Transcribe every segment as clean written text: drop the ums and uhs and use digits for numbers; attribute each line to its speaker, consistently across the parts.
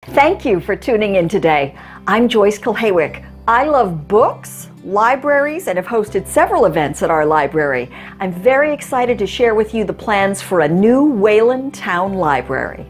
Speaker 1: Thank you for tuning in today. I'm Joyce Kulhawik. I love books, libraries, and have hosted several events at our library. I'm very excited to share with you the plans for a new Wayland Town Library.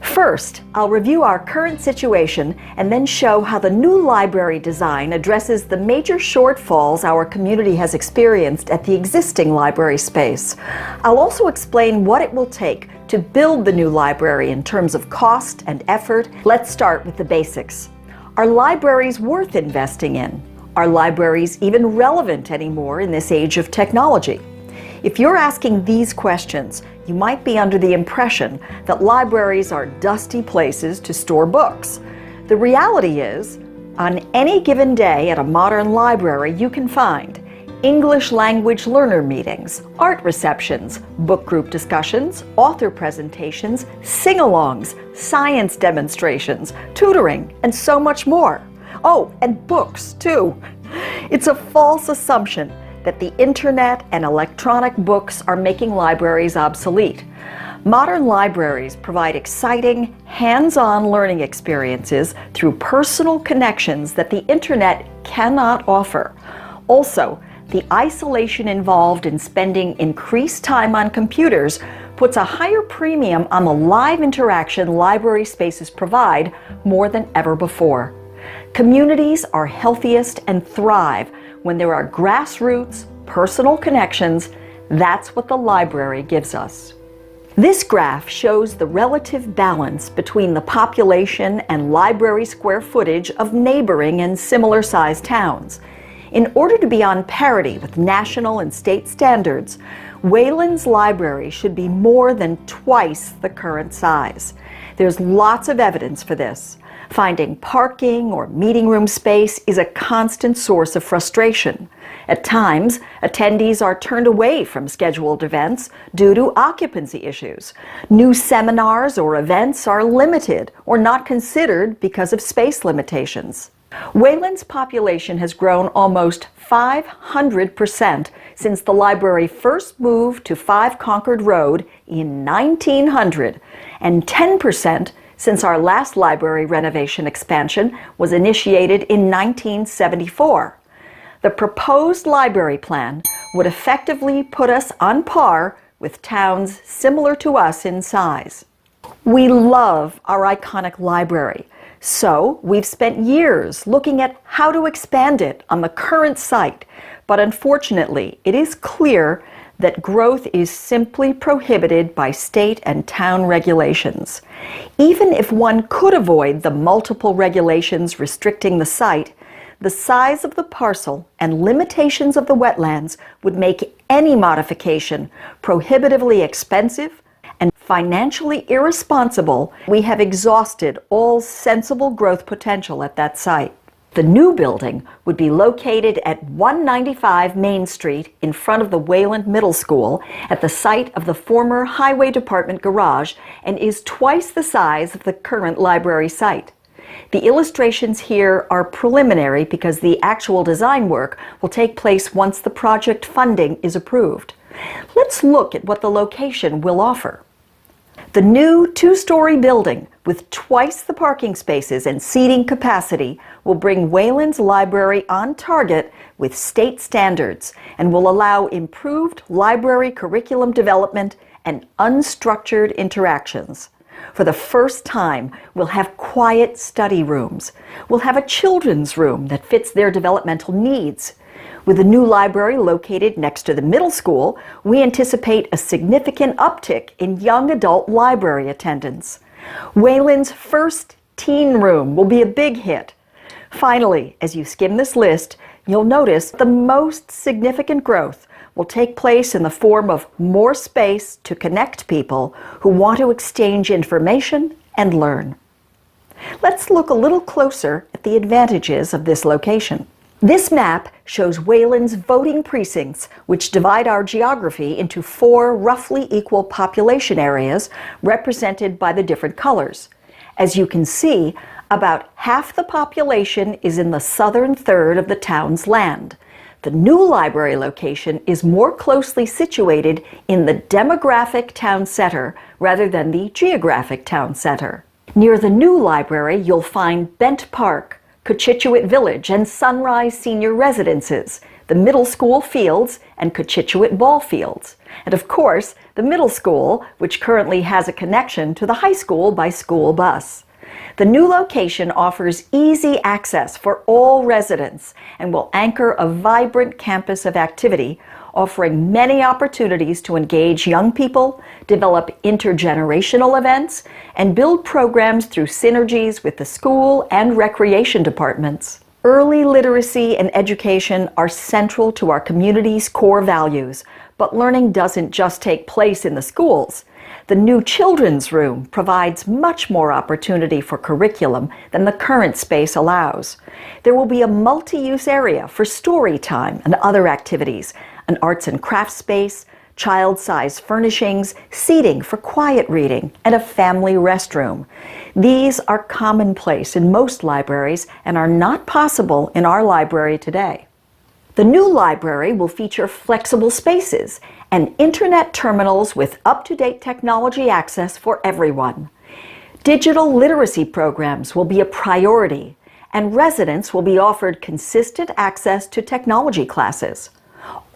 Speaker 1: First, I'll review our current situation and then show how the new library design addresses the major shortfalls our community has experienced at the existing library space. I'll also explain what it will take to build the new library in terms of cost and effort. Let's start with the basics. Are libraries worth investing in? Are libraries even relevant anymore in this age of technology? If you're asking these questions, you might be under the impression that libraries are dusty places to store books. The reality is, on any given day at a modern library, you can find English language learner meetings, art receptions, book group discussions, author presentations, sing-alongs, science demonstrations, tutoring, and so much more. Oh, and books, too. It's a false assumption that the internet and electronic books are making libraries obsolete. Modern libraries provide exciting, hands-on learning experiences through personal connections that the internet cannot offer. Also, the isolation involved in spending increased time on computers puts a higher premium on the live interaction library spaces provide more than ever before. Communities are healthiest and thrive when there are grassroots, personal connections. That's what the library gives us. This graph shows the relative balance between the population and library square footage of neighboring and similar-sized towns. In order to be on parity with national and state standards, Wayland's library should be more than twice the current size. There's lots of evidence for this. Finding parking or meeting room space is a constant source of frustration. At times, attendees are turned away from scheduled events due to occupancy issues. New seminars or events are limited or not considered because of space limitations. Wayland's population has grown almost 500% since the library first moved to 5 Concord Road in 1900, and 10% since our last library renovation expansion was initiated in 1974. The proposed library plan would effectively put us on par with towns similar to us in size. We love our iconic library, so we've spent years looking at how to expand it on the current site, but unfortunately, it is clear that growth is simply prohibited by state and town regulations. Even if one could avoid the multiple regulations restricting the site, the size of the parcel and limitations of the wetlands would make any modification prohibitively expensive and financially irresponsible. We have exhausted all sensible growth potential at that site. The new building would be located at 195 Main Street in front of the Wayland Middle School at the site of the former Highway Department garage and is twice the size of the current library site. The illustrations here are preliminary because the actual design work will take place once the project funding is approved. Let's look at what the location will offer. The new 2-story building with twice the parking spaces and seating capacity will bring Wayland's library on target with state standards and will allow improved library curriculum development and unstructured interactions. For the first time, we'll have quiet study rooms. We'll have a children's room that fits their developmental needs. With the new library located next to the middle school, we anticipate a significant uptick in young adult library attendance. Wayland's first teen room will be a big hit. Finally, as you skim this list, you'll notice the most significant growth will take place in the form of more space to connect people who want to exchange information and learn. Let's look a little closer at the advantages of this location. This map shows Wayland's voting precincts, which divide our geography into 4 roughly equal population areas represented by the different colors. As you can see, about half the population is in the southern third of the town's land. The new library location is more closely situated in the demographic town center rather than the geographic town center. Near the new library, you'll find Bent Park, Cochituate Village, and Sunrise Senior Residences, the middle school fields, and Cochituate ball fields. And of course, the middle school, which currently has a connection to the high school by school bus. The new location offers easy access for all residents and will anchor a vibrant campus of activity, offering many opportunities to engage young people, develop intergenerational events, and build programs through synergies with the school and recreation departments. Early literacy and education are central to our community's core values, but learning doesn't just take place in the schools. The new children's room provides much more opportunity for curriculum than the current space allows. There will be a multi-use area for story time and other activities, an arts and crafts space, child-size furnishings, seating for quiet reading, and a family restroom. These are commonplace in most libraries and are not possible in our library today. The new library will feature flexible spaces and internet terminals with up-to-date technology access for everyone. Digital literacy programs will be a priority, and residents will be offered consistent access to technology classes.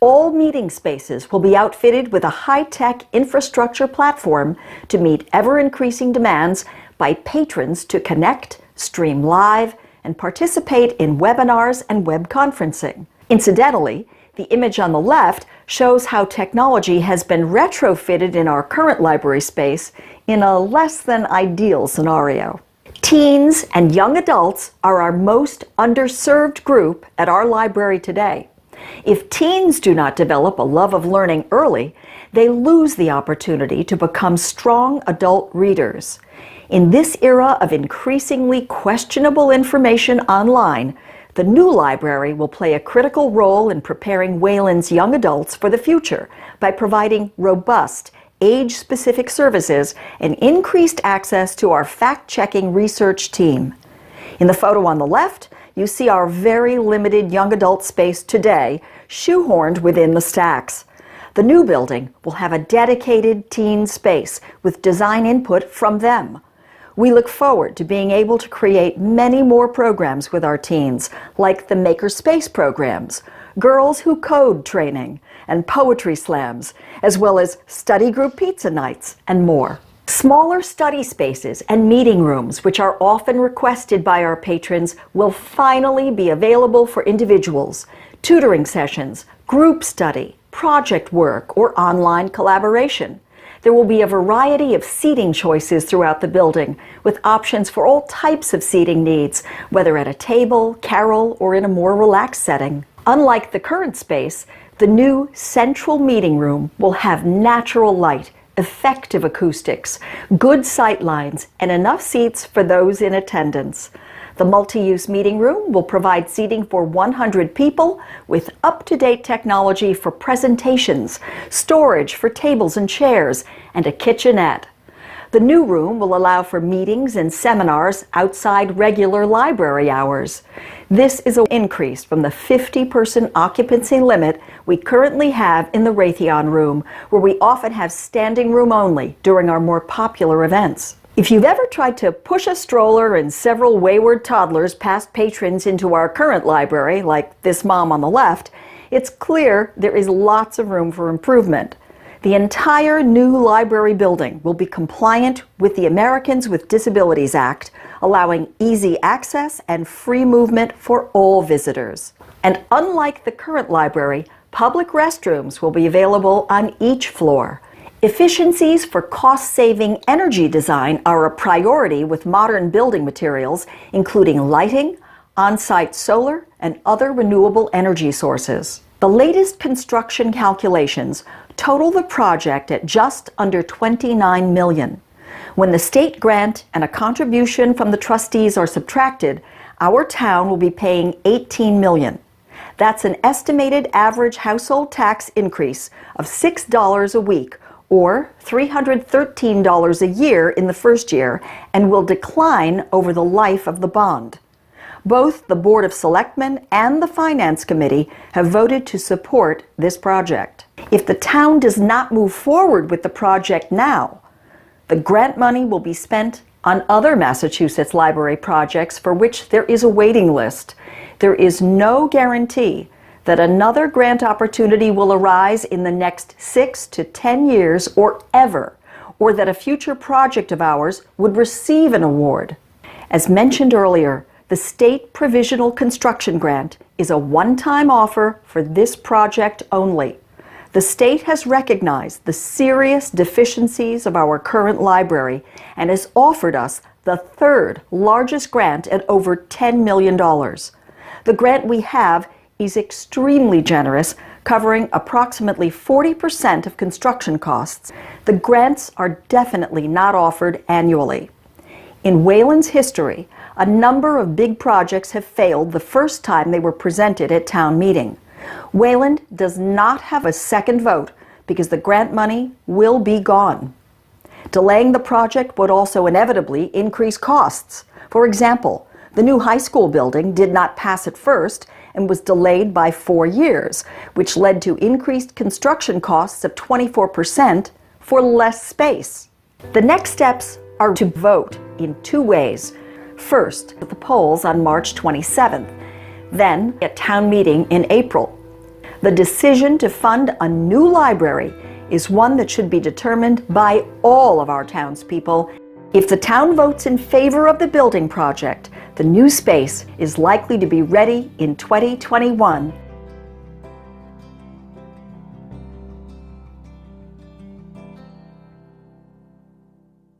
Speaker 1: All meeting spaces will be outfitted with a high-tech infrastructure platform to meet ever-increasing demands by patrons to connect, stream live, and participate in webinars and web conferencing. Incidentally, the image on the left shows how technology has been retrofitted in our current library space in a less than ideal scenario. Teens and young adults are our most underserved group at our library today. If teens do not develop a love of learning early, they lose the opportunity to become strong adult readers. In this era of increasingly questionable information online, the new library will play a critical role in preparing Wayland's young adults for the future by providing robust, age-specific services and increased access to our fact-checking research team. In the photo on the left, you see our very limited young adult space today, shoehorned within the stacks. The new building will have a dedicated teen space with design input from them. We look forward to being able to create many more programs with our teens, like the Makerspace programs, Girls Who Code training, and poetry slams, as well as study group pizza nights and more. Smaller study spaces and meeting rooms, which are often requested by our patrons, will finally be available for individuals, tutoring sessions, group study, project work, or online collaboration. There will be a variety of seating choices throughout the building, with options for all types of seating needs, whether at a table, carrel, or in a more relaxed setting. Unlike the current space, the new central meeting room will have natural light, effective acoustics, good sight lines, and enough seats for those in attendance. The multi-use meeting room will provide seating for 100 people with up-to-date technology for presentations, storage for tables and chairs, and a kitchenette. The new room will allow for meetings and seminars outside regular library hours. This is an increase from the 50-person occupancy limit we currently have in the Raytheon room, where we often have standing room only during our more popular events. If you've ever tried to push a stroller and several wayward toddlers past patrons into our current library, like this mom on the left, it's clear there is lots of room for improvement. The entire new library building will be compliant with the Americans with Disabilities Act, allowing easy access and free movement for all visitors. And unlike the current library, public restrooms will be available on each floor. Efficiencies for cost-saving energy design are a priority with modern building materials, including lighting, on-site solar, and other renewable energy sources. The latest construction calculations total the project at just under $29 million. When the state grant and a contribution from the trustees are subtracted, our town will be paying $18 million. That's an estimated average household tax increase of $6 a week, or $313 a year in the first year, and will decline over the life of the bond. Both the Board of Selectmen and the Finance Committee have voted to support this project. If the town does not move forward with the project now, the grant money will be spent On other Massachusetts library projects for which there is a waiting list, there is no guarantee that another grant opportunity will arise in the next 6 to 10 years or ever, or that a future project of ours would receive an award. As mentioned earlier, the State Provisional Construction Grant is a one-time offer for this project only. The state has recognized the serious deficiencies of our current library and has offered us the third largest grant at over $10 million. The grant we have is extremely generous, covering approximately 40% of construction costs. The grants are definitely not offered annually. In Wayland's history, a number of big projects have failed the first time they were presented at town meeting. Wayland does not have a second vote because the grant money will be gone. Delaying the project would also inevitably increase costs. For example, the new high school building did not pass at first and was delayed by 4 years, which led to increased construction costs of 24% for less space. The next steps are to vote in 2 ways. First, at the polls on March 27th, then at town meeting in April. The decision to fund a new library is one that should be determined by all of our townspeople. If the town votes in favor of the building project, the new space is likely to be ready in 2021